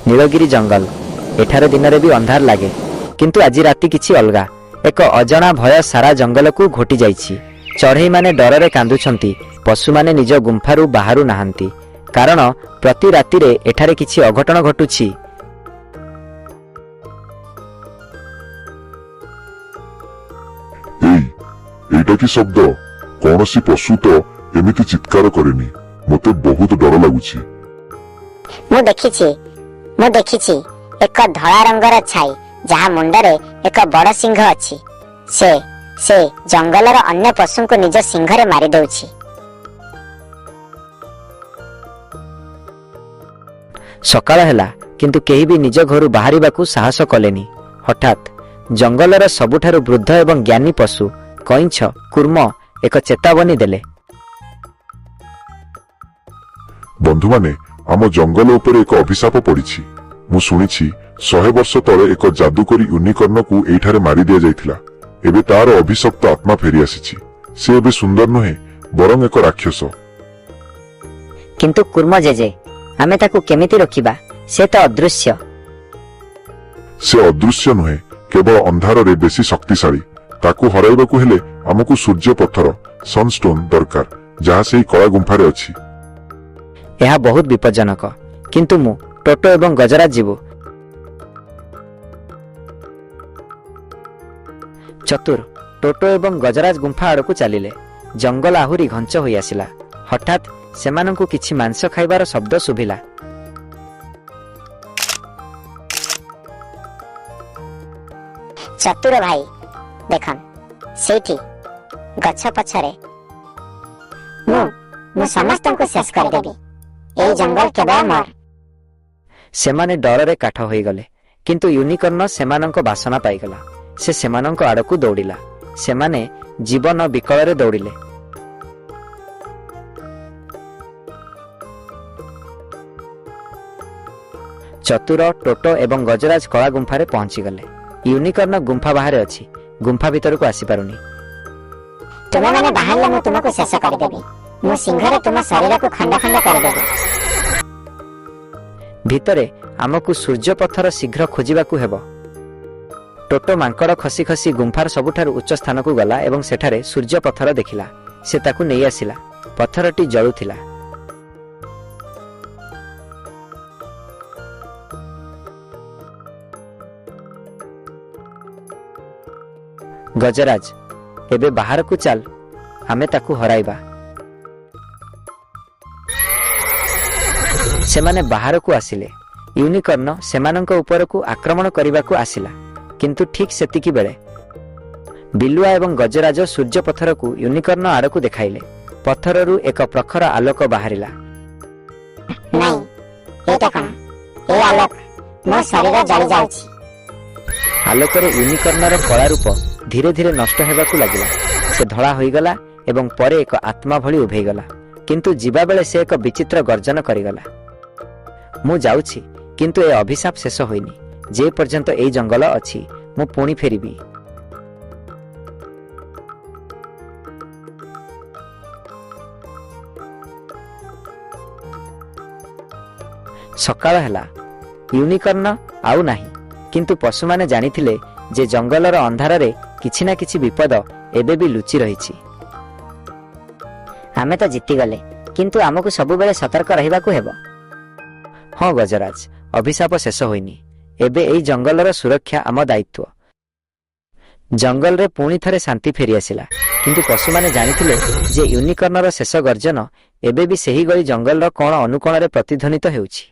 नीलगिरी जंगल एठारे दिन रे भी अंधार लगे किंतु आज राति किछि अलगा एक अजणा भय सारा जंगल को घोटी जाइछि। चढ़ई माने डर रे कांदुछंती, पशु माने निज गुंफारू बाहरु नाहंती कारण प्रति राति रे एठारे किछि अघटन घटुछि। एटा कि शब्द कौनसी पशु तो एमिति चित्कार करेनी, मते बहुत डर लागुछि। मु देखिछि एक धला रंगर छाई जहा मुंडरे एक बड़ सिंह अछि। से जंगलर अन्य पशु को निज सिंहरे मारी दउछि। सकाळ हैला किंतु केही भी निज घरु बाहरिबाकू साहस कलेनी। हठात जंगलर सबुठारु वृद्ध एवं ज्ञानी पशु कइंछ कुर्म एक चेतावनी देले। बंधु माने आम जंगल उपरे एक अभिशाप पड़िछि। मु सुनिछि 100 वर्ष तले एक जादूकरी यूनिकॉर्न को एठारे मारी दिया जायथिला। एबे तार अभिशप्त आत्मा फेरी आसीछि। से एबे सुंदर नहे बरং एक राक्षस। किंतु कुर्म जेजे आमे ताकू केमिति रखिबा? से तो अदृश्य। से अदृश्य नहे, केवल अंधार रे बेसी शक्तिशाली। ताकू हराइबाकू हेले हमकू सूर्य पत्थर सनस्टोन दरकार, जहा से कला गुंफारे अछि। यह बहुत विपज्जनक, किंतु मु टोटो एवं गजराज जीवु। चतुर टोटो एवं गजराज गुंफा आड़कू चलिले। जंगल आहुरी घंच होई आसिला। हठात सेमानंकु किछि मांस खाइबार शब्द सुभिला। चतुर भाई देखन सेठी गछ पछरे मु समस्त को शेष कर देबी। ए जंगल केवल मोर। सेमाने डर रे काठ होई गले, किंतु यूनिकॉर्न सेमानंको बासना पाइगला। से सेमानंको आड़कू दौड़िला। सेमाने जीवन विकल रे दौड़िले। चतुर टोटो एवं गजराज कला गुंफारे पहुंची गले। यूनिकॉर्न गुंफा बाहर अछि, गुंफा भीतर को आसी पारुनी। तुमे माने बाहरले मु तुमको शेष कर देबी। मु सिंहरे तुम शरीर को खंड खंड कर देबी। भितरे आमकू सूर्य पत्थर शीघ्र खोजिबाकू हेबो। टोटो मांकड़ खसी खसी गुंफार सबुठार उच्च स्थान को गला एवं सेठारे सूर्य पत्थर देखिला। से ताकू नहीं आसिला। पत्थरटी जळुथिला। गजराज एबे बाहर को चल, आमे ताकू हराइबा। सेमाने बाहर को आसिले। यूनिकॉर्न सेमानंक ऊपर को आक्रमण करने को आसिला, किंतु ठीक सेतिकी बेले बिलुआ एवं गजराज सूर्य पत्थर को यूनिकॉर्न आड़ को देखाइले। पत्थररू एक प्रखर आलोक बाहरिला। नहीं एटा कोन ए आलोक मो शरीर जଳି जाउछि। आलोकरे यूनिकॉर्नर कला रूप धीरे धीरे नष्ट हेबाकू लागिला। से धड़ा होई गला एवं परे एक आत्मा भली उभेई गला, किंतु जीवा बेले से एक विचित्र गर्जन करिगला। मु जाउछि, किंतु ए अभिशाप शेष होइनी। जे पर्यंत एई जंगल अछि मु पुणी फेरिबी। सकाळ हैला। यूनिकॉर्न आउ नाही, किंतु पशु माने जानिथिले जे जंगलर अंधार रे किछि ना किछि विपद एबे भी लुचि रहिछि। आमे तो जीति गले, किंतु हमकु सब बेले सतर्क रहिबाकू हेबो। हाँ गजराज, अभिशाप शेष होइनी। एबे एई जंगलर सुरक्षा आम दायित्व। जंगल रे पुणी थरे शांति फेरी आसिला, किंतु पशु माने जानिथिले जे यूनिकॉर्नर शेष गर्जन एबे भी सही गली जंगलर कोण अनुकोण रे प्रतिध्वनित हेउछि।